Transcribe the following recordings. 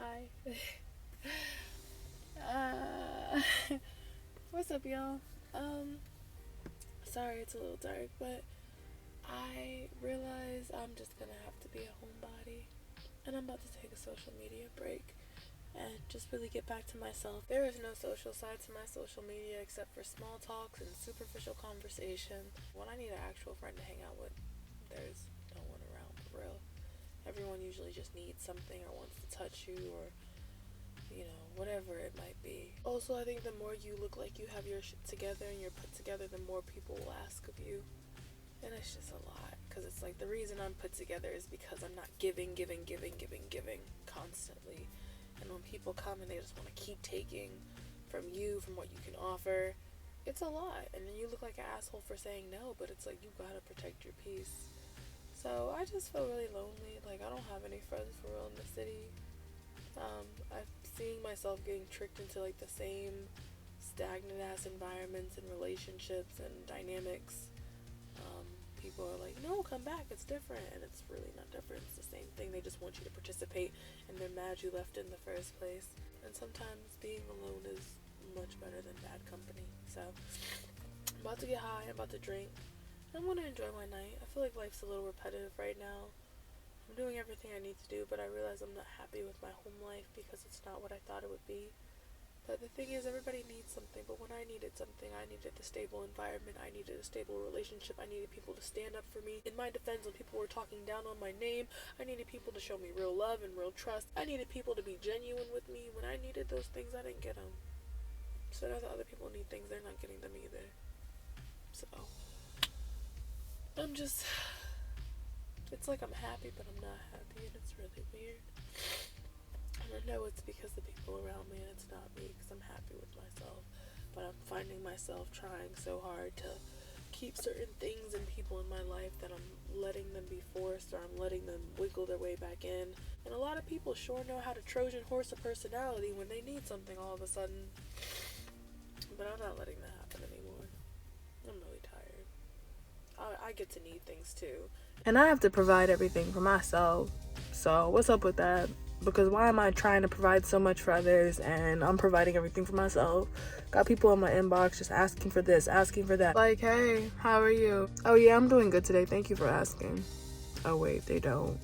Hi. uh, what's up, y'all? Sorry it's a little dark, but I realize I'm just gonna have to be a homebody, and I'm about to take a social media break and just really get back to myself. There is no social side to my social media except for small talks and superficial conversation. When I need an actual friend to hang out with, there's no one around for real. Everyone usually just needs something or wants to touch you or, whatever it might be. Also, I think the more you look like you have your shit together and you're put together, the more people will ask of you. And it's just a lot. Because it's like the reason I'm put together is because I'm not giving constantly. And when people come and they just want to keep taking from you, from what you can offer, it's a lot. And then you look like an asshole for saying no, but it's like you gotta protect your peace. So I just feel really lonely. Like, I don't have any friends for real in the city. I'm seeing myself getting tricked into like the same stagnant ass environments and relationships and dynamics. People are like, no, come back, it's different, and it's really not different. It's the same thing. They just want you to participate, and they're mad you left in the first place. And sometimes being alone is much better than bad company. So I'm about to get high, I'm about to drink. I want to enjoy my night. I feel like life's a little repetitive right now. I'm doing everything I need to do, but I realize I'm not happy with my home life because it's not what I thought it would be. But the thing is, everybody needs something, but when I needed something, I needed a stable environment, I needed a stable relationship, I needed people to stand up for me. In my defense, when people were talking down on my name, I needed people to show me real love and real trust. I needed people to be genuine with me. When I needed those things, I didn't get them. So now that other people need things, they're not getting them either. So it's like I'm happy, but I'm not happy, and it's really weird. And I know it's because the people around me, and it's not me, because I'm happy with myself. But I'm finding myself trying so hard to keep certain things and people in my life that I'm letting them be forced, or I'm letting them wiggle their way back in. And a lot of people sure know how to Trojan horse a personality when they need something all of a sudden. But I'm not letting that happen anymore. I'm really tired. I get to need things too. And I have to provide everything for myself. So what's up with that? Because why am I trying to provide so much for others and I'm providing everything for myself? Got people in my inbox just asking for this, asking for that. Like, hey, how are you? Oh yeah, I'm doing good today. Thank you for asking. Oh wait, they don't.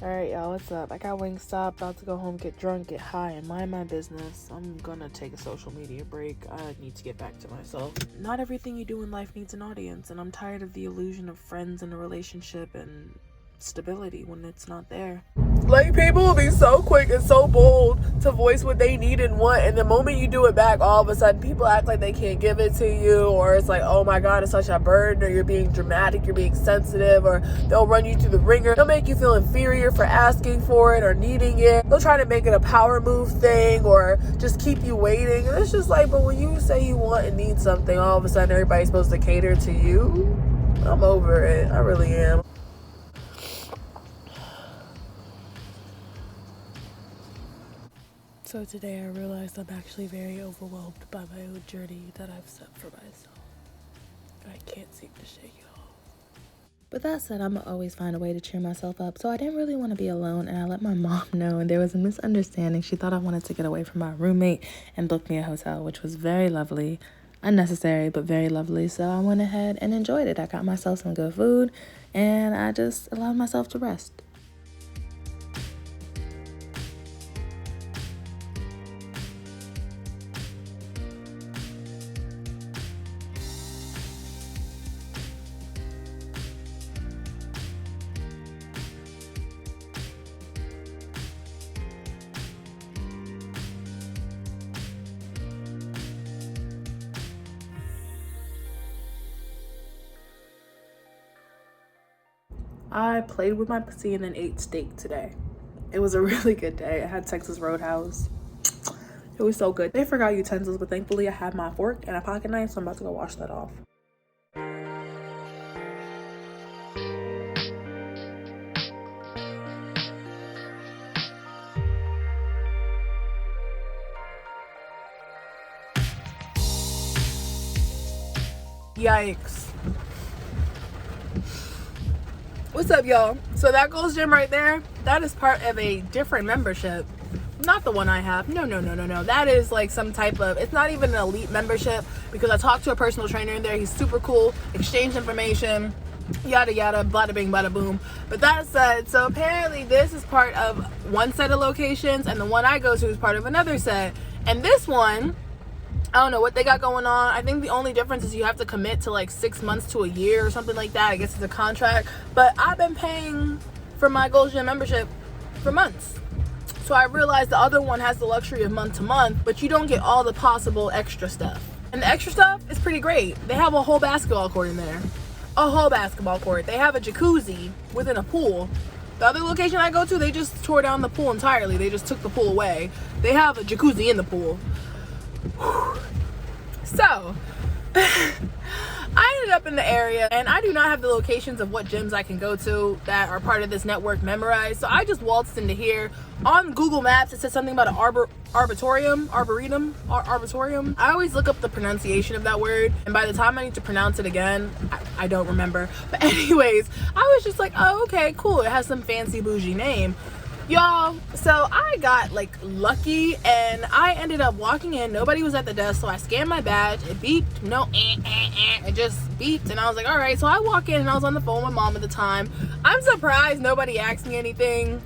Alright, y'all, what's up? I got Wingstop, about to go home, get drunk, get high, and mind my business. I'm gonna take a social media break. I need to get back to myself. Not everything you do in life needs an audience, and I'm tired of the illusion of friends and a relationship and stability when it's not there. Like, people will be so quick and so bold to voice what they need and want, and the moment you do it back, all of a sudden people act like they can't give it to you, or it's like, oh my god, it's such a burden, or you're being dramatic, you're being sensitive, or they'll run you through the ringer. They'll make you feel inferior for asking for it or needing it. They'll try to make it a power move thing or just keep you waiting, and it's just like, but when you say you want and need something, all of a sudden everybody's supposed to cater to you. I'm over it. I really am. So today I realized I'm actually very overwhelmed by my own journey that I've set for myself. I can't seem to shake it off. But that said, I'm gonna always find a way to cheer myself up. So I didn't really want to be alone, and I let my mom know, and there was a misunderstanding. She thought I wanted to get away from my roommate and booked me a hotel, which was very lovely. Unnecessary, but very lovely. So I went ahead and enjoyed it. I got myself some good food, and I just allowed myself to rest. I played with my pussy and then ate steak today. It was a really good day. I had Texas Roadhouse. It was so good. They forgot utensils, but thankfully I have my fork and a pocket knife, so I'm about to go wash that off. Yikes. What's up, y'all? So that Gold's Gym right there, That is part of a different membership. Not the one I have. No. That is like some type of, it's not even an elite membership, because I talked to a personal trainer in there. He's super cool, exchange information, yada yada, bada bing, bada boom. But that said, so apparently this is part of one set of locations, and the one I go to is part of another set. And this one, I don't know what they got going on. I think the only difference is you have to commit to like 6 months to a year or something like that. I guess it's a contract. But I've been paying for my Gold's Gym membership for months. So I realized the other one has the luxury of month to month, but you don't get all the possible extra stuff. And the extra stuff is pretty great. They have a whole basketball court in there. A whole basketball court. They have a jacuzzi within a pool. The other location I go to, they just tore down the pool entirely. They just took the pool away. They have a jacuzzi in the pool. Whew. So, I ended up in the area, and I do not have the locations of what gyms I can go to that are part of this network memorized. So I just waltzed into here. On Google Maps, it said something about an arboretum. I always look up the pronunciation of that word, and by the time I need to pronounce it again, I don't remember. But anyways, I was just like, oh, okay, cool. It has some fancy bougie name. Y'all, so I got like lucky, and I ended up walking in. Nobody was at the desk, so I scanned my badge. It beeped. No, it just beeped, and I was like, all right. So I walk in, and I was on the phone with my mom at the time. I'm surprised nobody asked me anything,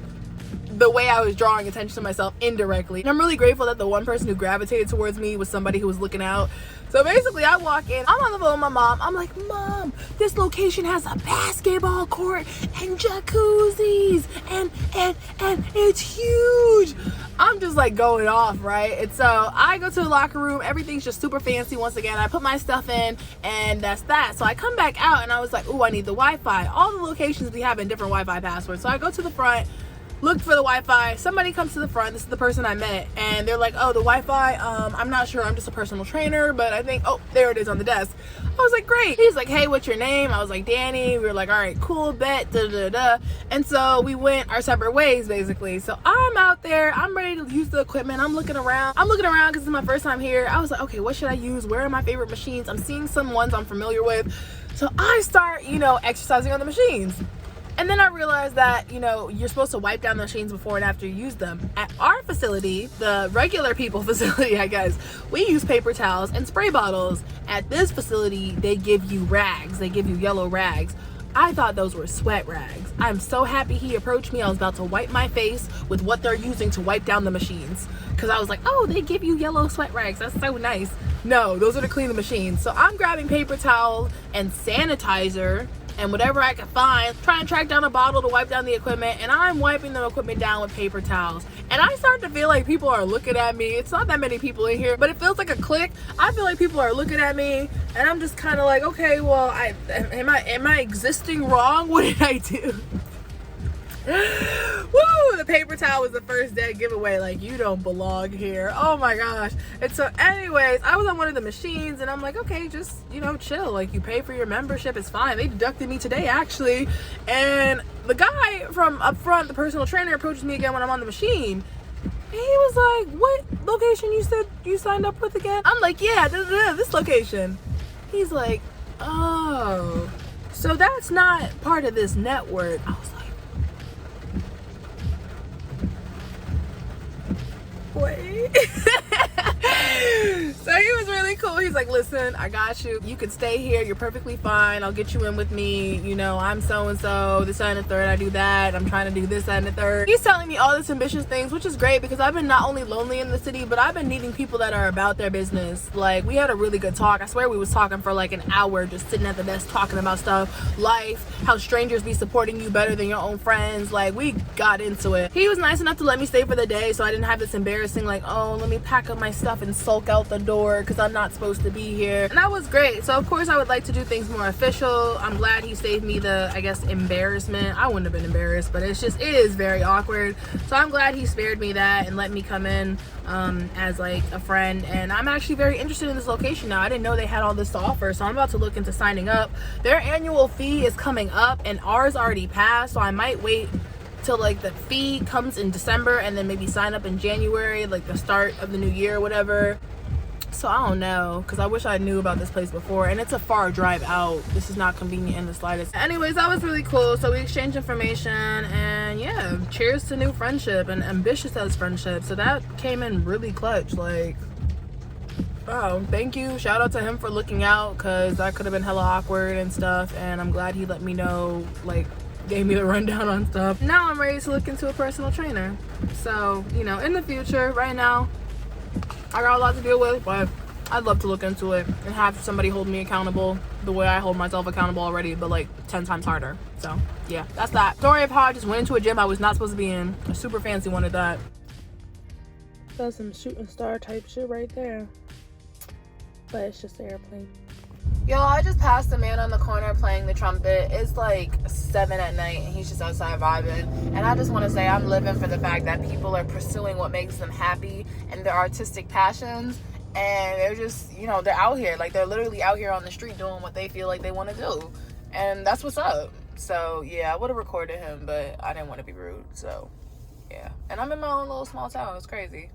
the way I was drawing attention to myself indirectly. And I'm really grateful that the one person who gravitated towards me was somebody who was looking out. So basically, I walk in, I'm on the phone with my mom. I'm like, Mom, this location has a basketball court and jacuzzis, and it's huge. I'm just like going off, right? And so I go to the locker room. Everything's just super fancy. Once again, I put my stuff in, and that's that. So I come back out, and I was like, ooh, I need the Wi-Fi. All the locations we have in different Wi-Fi passwords. So I go to the front, looked for the Wi-Fi. Somebody comes to the front. This is the person I met, and they're like, oh, the Wi-Fi, I'm not sure, I'm just a personal trainer, but I think, oh, there it is on the desk. I was like, great. He's like, hey, what's your name? I was like, Danny. We were like, all right, cool, bet, and so we went our separate ways, basically. So I'm out there, I'm ready to use the equipment. I'm looking around because it's my first time here. I was like, okay, what should I use? Where are my favorite machines? I'm seeing some ones I'm familiar with. So I start, exercising on the machines. And then I realized that, you're supposed to wipe down the machines before and after you use them. At our facility, the regular people facility, I guess, we use paper towels and spray bottles. At this facility, they give you rags. They give you yellow rags. I thought those were sweat rags. I'm so happy he approached me. I was about to wipe my face with what they're using to wipe down the machines. Because I was like, oh, they give you yellow sweat rags. That's so nice. No, those are to clean the machines. So I'm grabbing paper towel and sanitizer and whatever I could find, try and track down a bottle to wipe down the equipment, and I'm wiping the equipment down with paper towels. And I start to feel like people are looking at me. It's not that many people in here, but it feels like a clique. I feel like people are looking at me, and I'm just kind of like, okay, well, am I existing wrong? What did I do? Woo! The paper towel was the first dead giveaway. Like, you don't belong here. Oh my gosh. And so anyways, I was on one of the machines, and I'm like, okay, just chill. Like, you pay for your membership, it's fine. They deducted me today, actually. And the guy from up front, the personal trainer, approaches me again when I'm on the machine. And he was like, what location you said you signed up with again? I'm like, yeah, this location. He's like, oh, so that's not part of this network. I was like, wait. So he was really cool. He's like, listen, I got you. You can stay here. You're perfectly fine. I'll get you in with me. I'm so-and-so, this, that, and the third. I do that. I'm trying to do this, that, and the third. He's telling me all this ambitious things, which is great because I've been not only lonely in the city, but I've been needing people that are about their business. Like, we had a really good talk. I swear we was talking for like an hour, just sitting at the desk talking about stuff, life, how strangers be supporting you better than your own friends. Like, we got into it. He was nice enough to let me stay for the day, so I didn't have this embarrassing, like, oh, let me pack up my stuff and sulk out the door because I'm not supposed to be here. And that was great. So of course I would like to do things more official. I'm glad he saved me the, I guess, embarrassment. I wouldn't have been embarrassed, but it is very awkward. So I'm glad he spared me that and let me come in as like a friend. And I'm actually very interested in this location now. I didn't know they had all this to offer, so I'm about to look into signing up. Their annual fee is coming up and ours already passed, so I might wait till like the fee comes in December and then maybe sign up in January, like the start of the new year or whatever. So I don't know, because I wish I knew about this place before, and it's a far drive out. This is not convenient in the slightest. Anyways, that was really cool. So we exchanged information, and yeah, cheers to new friendship and ambitious as friendship. So that came in really clutch. Like, wow, thank you. Shout out to him for looking out, because that could have been hella awkward and stuff, and I'm glad he let me know, like, gave me the rundown on stuff. Now I'm ready to look into a personal trainer. So, you know, in the future, right now, I got a lot to deal with, but I'd love to look into it and have somebody hold me accountable the way I hold myself accountable already, but like 10 times harder. So yeah, that's that. Story of how I just went into a gym I was not supposed to be in. A super fancy one at that. That's some shooting star type shit right there. But it's just an airplane. Yo, I just passed a man on the corner playing the trumpet. It's like 7 at night and he's just outside vibing. And I just want to say I'm living for the fact that people are pursuing what makes them happy and their artistic passions. And they're just, you know, they're out here. Like, they're literally out here on the street doing what they feel like they want to do. And that's what's up. So, yeah, I would have recorded him, but I didn't want to be rude. So, yeah. And I'm in my own little small town. It's crazy.